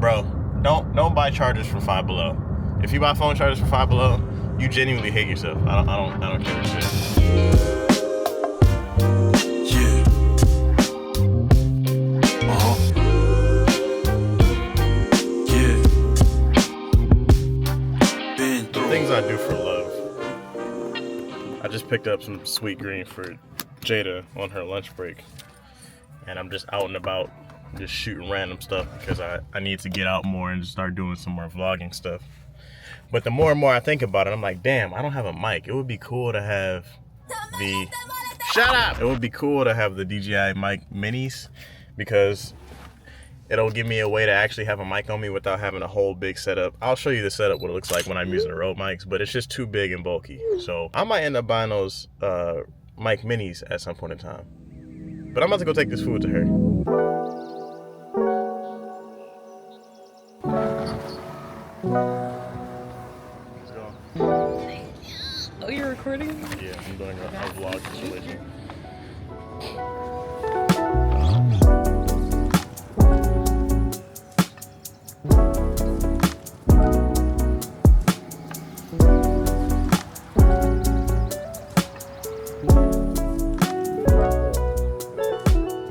Bro, don't buy chargers from Five Below. If you buy phone chargers from Five Below, you genuinely hate yourself. I don't care what shit. Yeah. Yeah. Been through. Things I do for love. I just picked up some sweet green for Jada on her lunch break. And I'm just out and about, just shooting random stuff because I need to get out more and just start doing some more vlogging stuff. But the more and more I think about it, I'm like, damn, I don't have a mic. It would be cool to have the... Shut up! It would be cool to have the DJI mic minis because it'll give me a way to actually have a mic on me without having a whole big setup. I'll show you the setup, what it looks like when I'm using the Rode mics, but it's just too big and bulky. So I might end up buying those mic minis at some point in time. But I'm about to go take this food to her. Let's go. Oh, you're recording? Yeah, I'm doing a vlog situation.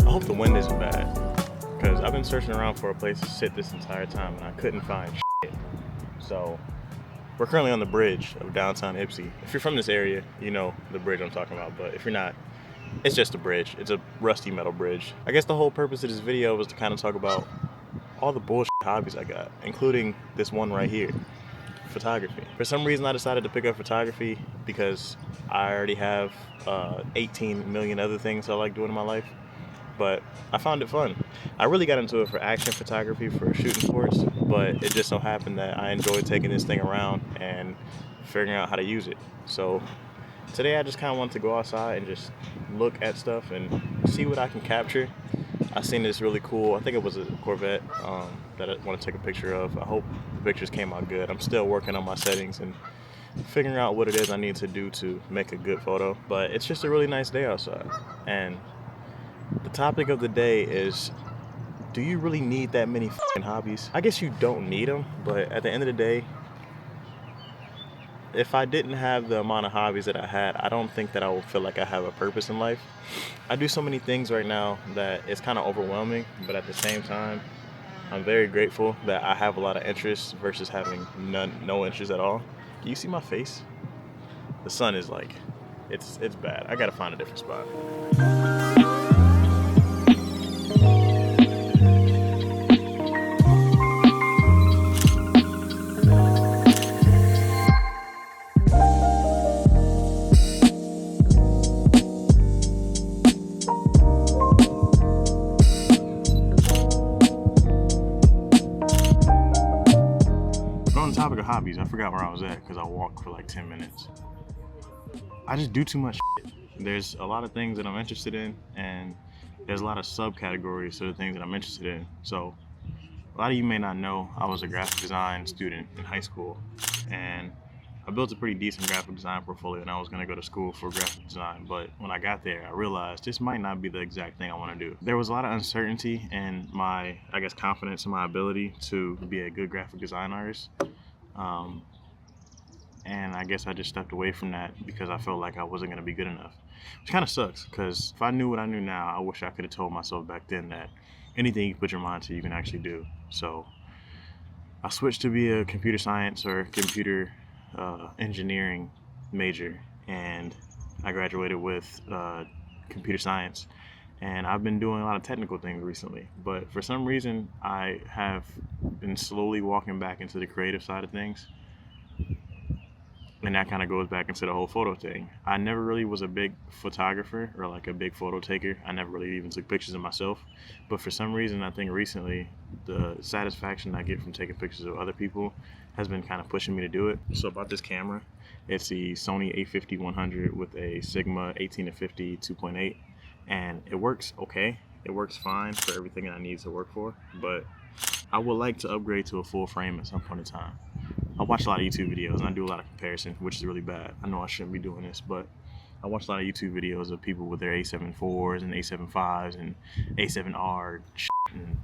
I hope the wind isn't bad, because I've been searching around for a place to sit this entire time and I couldn't find shit. So we're currently on the bridge of downtown Ypsi. If you're from this area, you know the bridge I'm talking about, but if you're not, it's just a bridge. It's a rusty metal bridge. I guess the whole purpose of this video was to kind of talk about all the bullshit hobbies I got, including this one right here, photography. For some reason I decided to pick up photography because I already have 18 million other things I like doing in my life. But I found it fun. I really got into it for action photography, for shooting sports, but it just so happened that I enjoyed taking this thing around and figuring out how to use it. So today I just kind of wanted to go outside and just look at stuff and see what I can capture. I seen this really cool, I think it was a Corvette that I want to take a picture of. I hope the pictures came out good. I'm still working on my settings and figuring out what it is I need to do to make a good photo. But it's just a really nice day outside. And the topic of the day is, do you really need that many f***ing hobbies? I guess you don't need them, but at the end of the day, if I didn't have the amount of hobbies that I had, I don't think that I would feel like I have a purpose in life. I do so many things right now that it's kind of overwhelming, but at the same time, I'm very grateful that I have a lot of interests versus having no interest at all. Can you see my face? The sun is like, it's bad. I gotta find a different spot. On the topic of hobbies, I forgot where I was at because I walked for like 10 minutes. I just do too much shit. There's a lot of things that I'm interested in, and there's a lot of subcategories to the things that I'm interested in. So a lot of you may not know, I was a graphic design student in high school, and I built a pretty decent graphic design portfolio, and I was going to go to school for graphic design. But when I got there, I realized this might not be the exact thing I want to do. There was a lot of uncertainty in my, I guess, confidence in my ability to be a good graphic design artist. And I guess I just stepped away from that because I felt like I wasn't going to be good enough. Which kind of sucks, because if I knew what I knew now, I wish I could have told myself back then that anything you put your mind to, you can actually do. So I switched to be a computer science or computer engineering major, and I graduated with computer science. And I've been doing a lot of technical things recently, but for some reason I have been slowly walking back into the creative side of things. And that kind of goes back into the whole photo thing. I never really was a big photographer or like a big photo taker. I never really even took pictures of myself. But for some reason, I think recently, the satisfaction I get from taking pictures of other people has been kind of pushing me to do it. So about this camera, it's the Sony a50-100 with a Sigma 18-50 2.8. And it works okay. It works fine for everything that I need to work for. But I would like to upgrade to a full frame at some point in time. I watch a lot of YouTube videos and I do a lot of comparison, which is really bad. I know I shouldn't be doing this, but I watch a lot of YouTube videos of people with their A7 IVs and A7 Vs and A7R and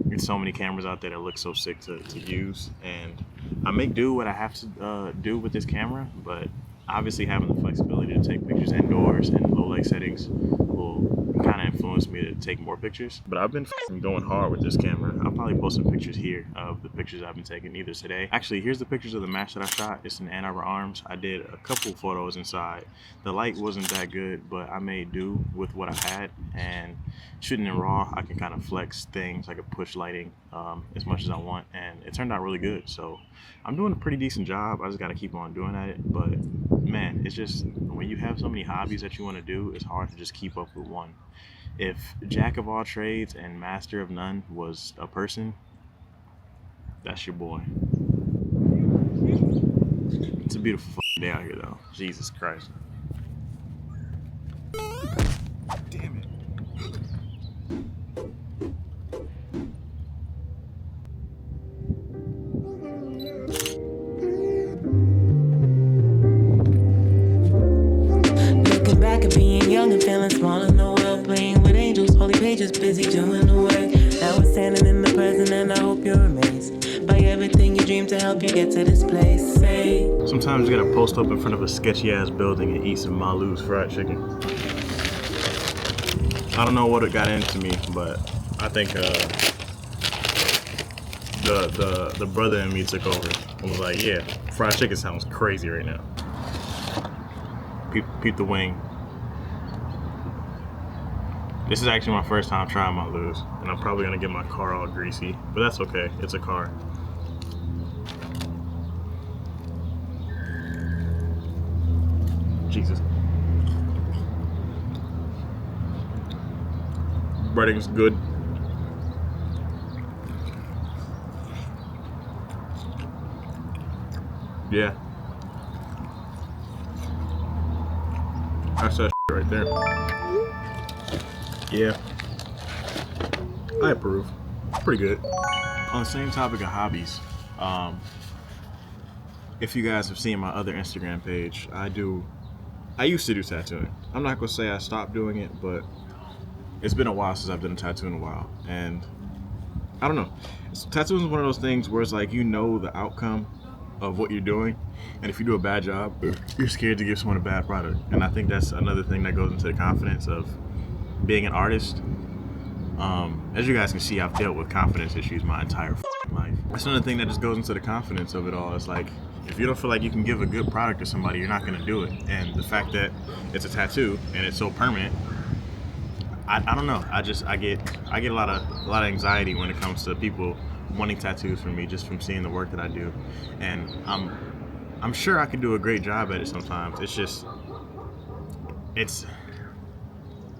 There's so many cameras out there that look so sick to use, and I make do what I have to do with this camera, but obviously having the flexibility to take pictures indoors in low light settings will kind of influence me to take more pictures. But I've been going hard with this camera. I'll probably post some pictures here of the pictures I've been taking either today. Actually, here's the pictures of the match that I shot. It's in Ann Arbor Arms. I did a couple photos inside. The light wasn't that good, but I made do with what I had, and shooting in RAW, I can kind of flex things. I can push lighting as much as I want, and it turned out really good. So I'm doing a pretty decent job. I just got to keep on doing at it. But man, it's just when you have so many hobbies that you want to do, it's hard to just keep up with one. If jack of all trades and master of none was a person, that's your boy. It's a beautiful day out here though. Jesus Christ. Damn it. Looking back at being young and feeling small in the world, playing with angels, holy pages, busy doing the work. Now we're standing in the present, and I hope you're amazed by everything you dreamed to help you get to this place. Say, sometimes you gotta post up in front of a sketchy ass building and eat some Malu's fried chicken. I don't know what it got into me, but I think the brother in me took over and was like, yeah, fried chicken sounds crazy right now. Peep the wing. This is actually my first time trying Malu's, and I'm probably gonna get my car all greasy, but that's okay, it's a car. Jesus. Breading's good. Yeah. That's that right there. Yeah. I approve. Pretty good. On the same topic of hobbies, if you guys have seen my other Instagram page, I used to do tattooing. I'm not gonna say I stopped doing it, but it's been a while since I've done a tattoo in a while, and I don't know. Tattooing is one of those things where it's like you know the outcome of what you're doing, and if you do a bad job, you're scared to give someone a bad product. And I think that's another thing that goes into the confidence of being an artist. As you guys can see, I've dealt with confidence issues my entire life. That's another thing that just goes into the confidence of it all. It's like, if you don't feel like you can give a good product to somebody, you're not gonna do it. And the fact that it's a tattoo and it's so permanent, I don't know. I get a lot of anxiety when it comes to people wanting tattoos from me just from seeing the work that I do. And I'm sure I could do a great job at it sometimes.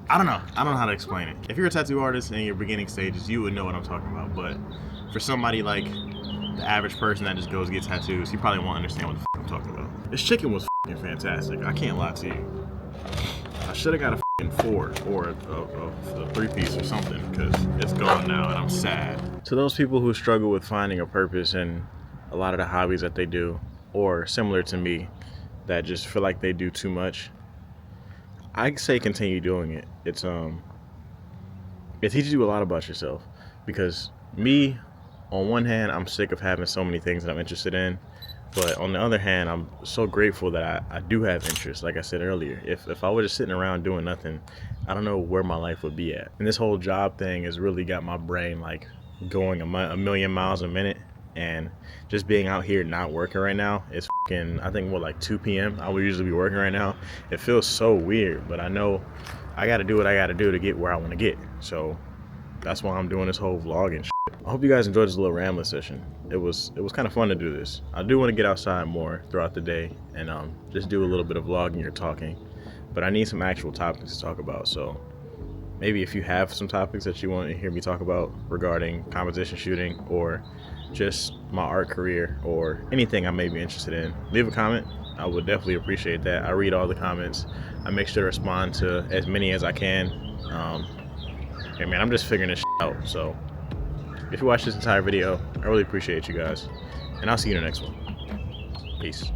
I don't know how to explain it. If you're a tattoo artist in your beginning stages, you would know what I'm talking about. But for somebody like the average person that just goes to get tattoos, you probably won't understand what the I'm talking about. This chicken was fantastic. I can't lie to you. I should have got a 4 or a 3-piece or something, because it's gone now and I'm sad. To those people who struggle with finding a purpose in a lot of the hobbies that they do, or similar to me, that just feel like they do too much, I say continue doing it. It teaches you a lot about yourself, because me, on one hand, I'm sick of having so many things that I'm interested in, but on the other hand, I'm so grateful that I do have interests. Like I said earlier, if I was just sitting around doing nothing, I don't know where my life would be at. And this whole job thing has really got my brain like going a million miles a minute. And just being out here not working right now, it's I think like 2 p.m. I would usually be working right now. It feels so weird, but I know I gotta do what I gotta do to get where I want to get. So that's why I'm doing this whole vlogging shit. I hope you guys enjoyed this little rambling session. It was kind of fun to do this. I do want to get outside more throughout the day and just do a little bit of vlogging or talking, but I need some actual topics to talk about. So maybe if you have some topics that you want to hear me talk about regarding competition shooting or just my art career or anything I may be interested in, leave a comment. I would definitely appreciate that. I read all the comments. I make sure to respond to as many as I can. And man, I'm just figuring this out. So if you watch this entire video, I really appreciate you guys. And I'll see you in the next one. Peace.